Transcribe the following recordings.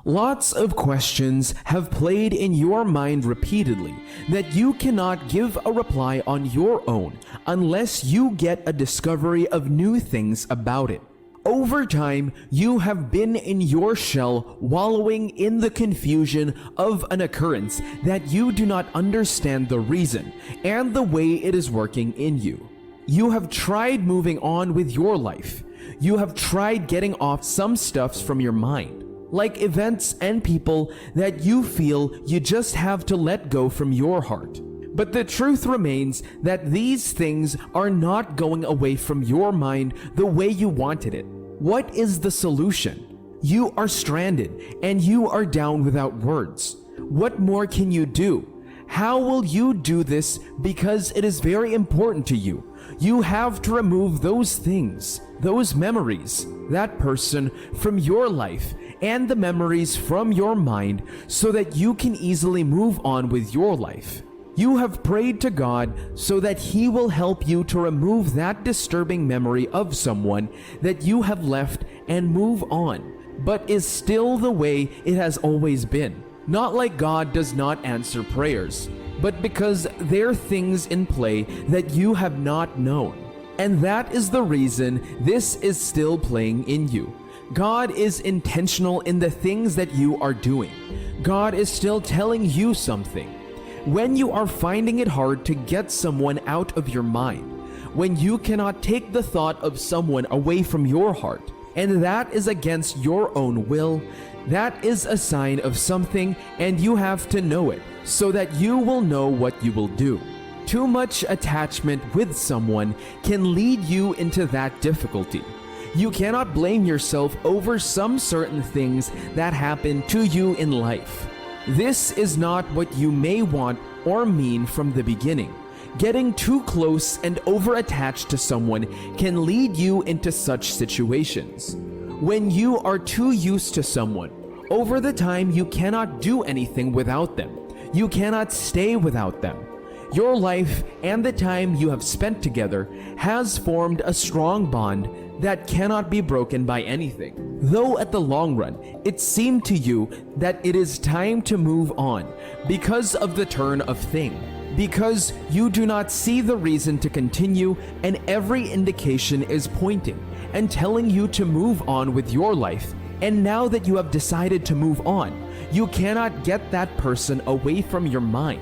Lots of questions have played in your mind repeatedly that you cannot give a reply on your own unless you get a discovery of new things about it. Over time, you have been in your shell wallowing in the confusion of an occurrence that you do not understand the reason and the way it is working in you. You have tried moving on with your life. You have tried getting off some stuffs from your mind, like events and people that you feel you just have to let go from your heart. But the truth remains that these things are not going away from your mind the way you wanted it. What is the solution? You are stranded and you are down without words. What more can you do? How will you do this? Because it is very important to you. You have to remove those things, those memories, that person from your life and the memories from your mind so that you can easily move on with your life. You have prayed to God so that He will help you to remove that disturbing memory of someone that you have left and move on, but is still the way it has always been. Not like God does not answer prayers, but because there are things in play that you have not known. And that is the reason this is still playing in you. God is intentional in the things that you are doing. God is still telling you something. When you are finding it hard to get someone out of your mind, when you cannot take the thought of someone away from your heart, and that is against your own will, that is a sign of something, and you have to know it so that you will know what you will do. Too much attachment with someone can lead you into that difficulty. You cannot blame yourself over some certain things that happen to you in life. This is not what you may want or mean from the beginning. Getting too close and over-attached to someone can lead you into such situations. When you are too used to someone, over the time you cannot do anything without them. You cannot stay without them. Your life and the time you have spent together has formed a strong bond that cannot be broken by anything. Though at the long run, it seemed to you that it is time to move on because of the turn of thing, because you do not see the reason to continue, and every indication is pointing and telling you to move on with your life. And now that you have decided to move on, you cannot get that person away from your mind.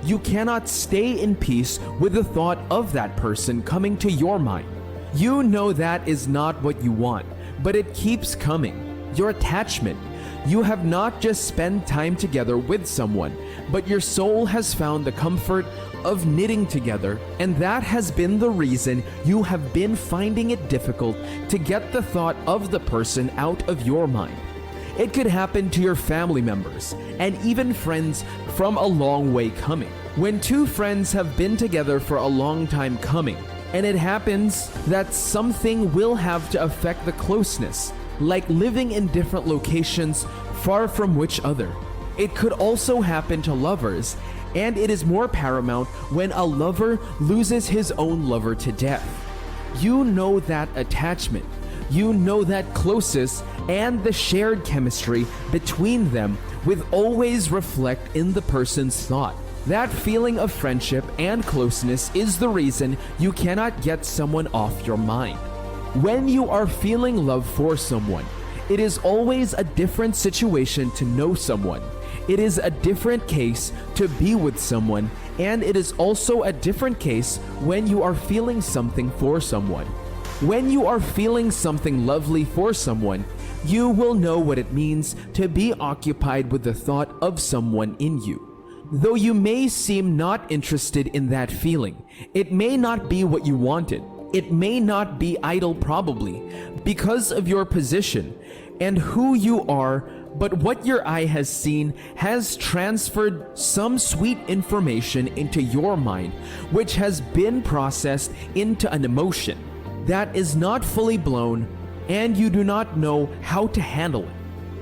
You cannot stay in peace with the thought of that person coming to your mind. You know that is not what you want, but it keeps coming. Your attachment. You have not just spent time together with someone, but your soul has found the comfort of knitting together, and that has been the reason you have been finding it difficult to get the thought of the person out of your mind. It could happen to your family members and even friends from a long way coming. When two friends have been together for a long time coming, and it happens that something will have to affect the closeness, like living in different locations far from each other. It could also happen to lovers, and it is more paramount when a lover loses his own lover to death. You know that attachment. You know that closeness and the shared chemistry between them will always reflect in the person's thought. That feeling of friendship and closeness is the reason you cannot get someone off your mind. When you are feeling love for someone, it is always a different situation to know someone. It is a different case to be with someone, and it is also a different case when you are feeling something for someone. When you are feeling something lovely for someone, you will know what it means to be occupied with the thought of someone in you. Though you may seem not interested in that feeling, it may not be what you wanted. It may not be idle probably, because of your position and who you are, but what your eye has seen has transferred some sweet information into your mind, which has been processed into an emotion that is not fully blown, and you do not know how to handle it.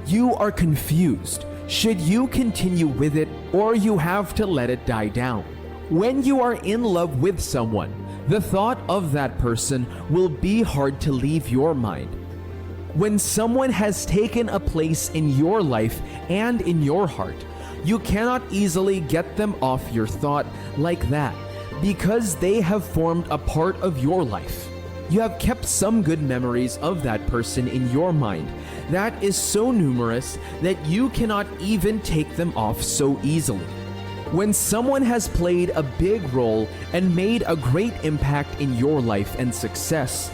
You are confused. Should you continue with it, or you have to let it die down? When you are in love with someone, the thought of that person will be hard to leave your mind. When someone has taken a place in your life and in your heart, you cannot easily get them off your thought like that because they have formed a part of your life. You have kept some good memories of that person in your mind that is so numerous that you cannot even take them off so easily. When someone has played a big role and made a great impact in your life and success,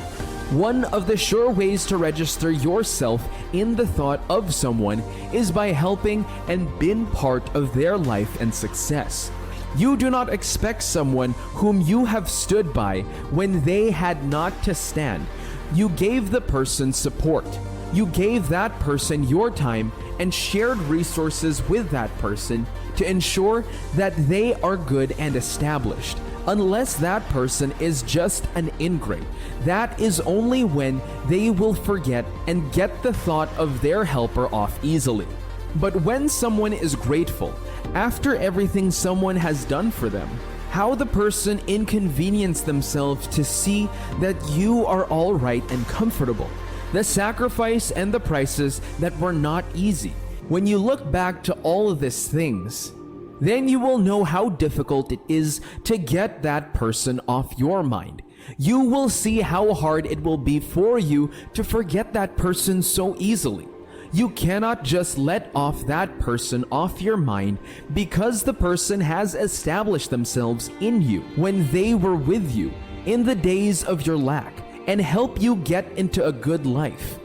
one of the sure ways to register yourself in the thought of someone is by helping and being part of their life and success. You do not expect someone whom you have stood by when they had not to stand. You gave the person support. You gave that person your time and shared resources with that person to ensure that they are good and established. Unless that person is just an ingrate, that is only when they will forget and get the thought of their helper off easily. But when someone is grateful, after everything someone has done for them, how the person inconvenienced themselves to see that you are all right and comfortable, the sacrifice and the prices that were not easy. When you look back to all of these things, then you will know how difficult it is to get that person off your mind. You will see how hard it will be for you to forget that person so easily. You cannot just let off that person off your mind because the person has established themselves in you when they were with you in the days of your lack and help you get into a good life.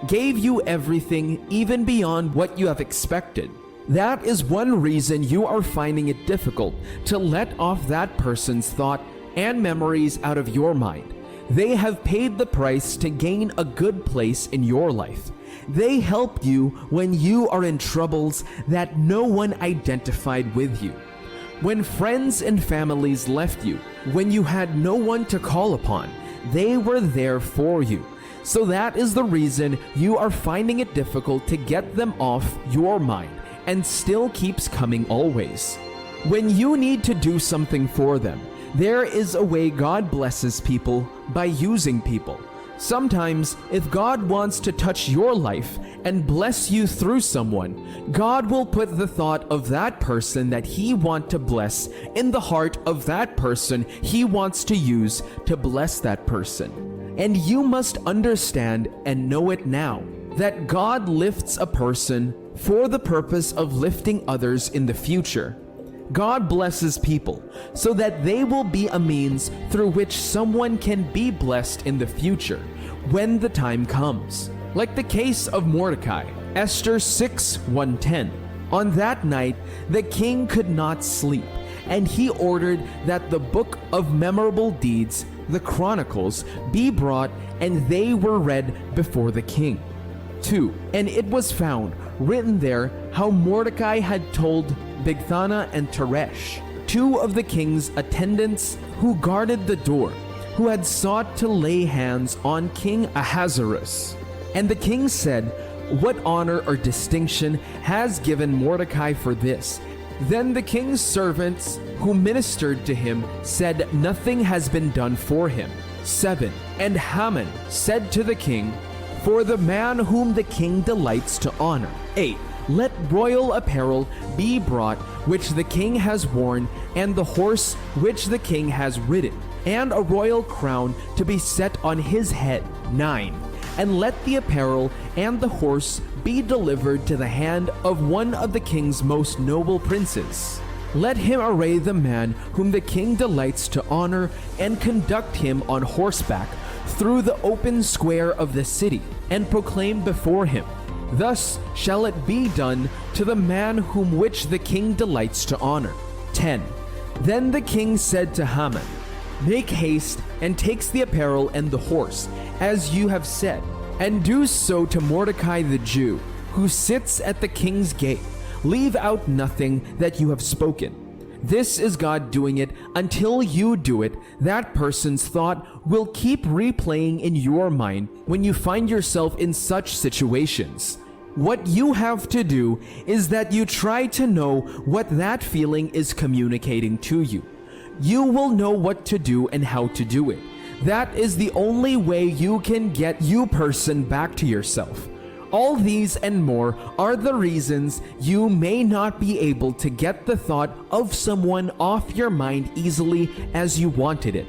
Gave you everything even beyond what you have expected. That is one reason you are finding it difficult to let off that person's thought and memories out of your mind. They have paid the price to gain a good place in your life. They helped you when you are in troubles that no one identified with you. When friends and families left you, when you had no one to call upon, they were there for you. So that is the reason you are finding it difficult to get them off your mind and still keeps coming always. When you need to do something for them, there is a way God blesses people by using people. Sometimes, if God wants to touch your life and bless you through someone, God will put the thought of that person that He wants to bless in the heart of that person He wants to use to bless that person. And you must understand and know it now that God lifts a person for the purpose of lifting others in the future. God blesses people so that they will be a means through which someone can be blessed in the future when the time comes. Like the case of Mordecai, Esther 6:1-10. On that night, the king could not sleep, and he ordered that the book of memorable deeds, the Chronicles, be brought, and they were read before the king. 2. And it was found written there how Mordecai had told Bigthana and Teresh, two of the king's attendants who guarded the door, who had sought to lay hands on King Ahasuerus. And the king said, "What honor or distinction has given Mordecai for this?" Then the king's servants who ministered to him said, "Nothing has been done for him." 7. And Haman said to the king, "For the man whom the king delights to honor." 8. Let royal apparel be brought which the king has worn, and the horse which the king has ridden, and a royal crown to be set on his head. 9. And let the apparel and the horse be delivered to the hand of one of the king's most noble princes. Let him array the man whom the king delights to honor, and conduct him on horseback through the open square of the city, and proclaim before him, "Thus shall it be done to the man whom which the king delights to honor." 10. Then the king said to Haman, "Make haste, and takes the apparel and the horse, as you have said, and do so to Mordecai the Jew, who sits at the king's gate. Leave out nothing that you have spoken." This is God doing it. Until you do it, that person's thought will keep replaying in your mind when you find yourself in such situations. What you have to do is that you try to know what that feeling is communicating to you. You will know what to do and how to do it. That is the only way you can get you person back to yourself. All these and more are the reasons you may not be able to get the thought of someone off your mind easily as you wanted it.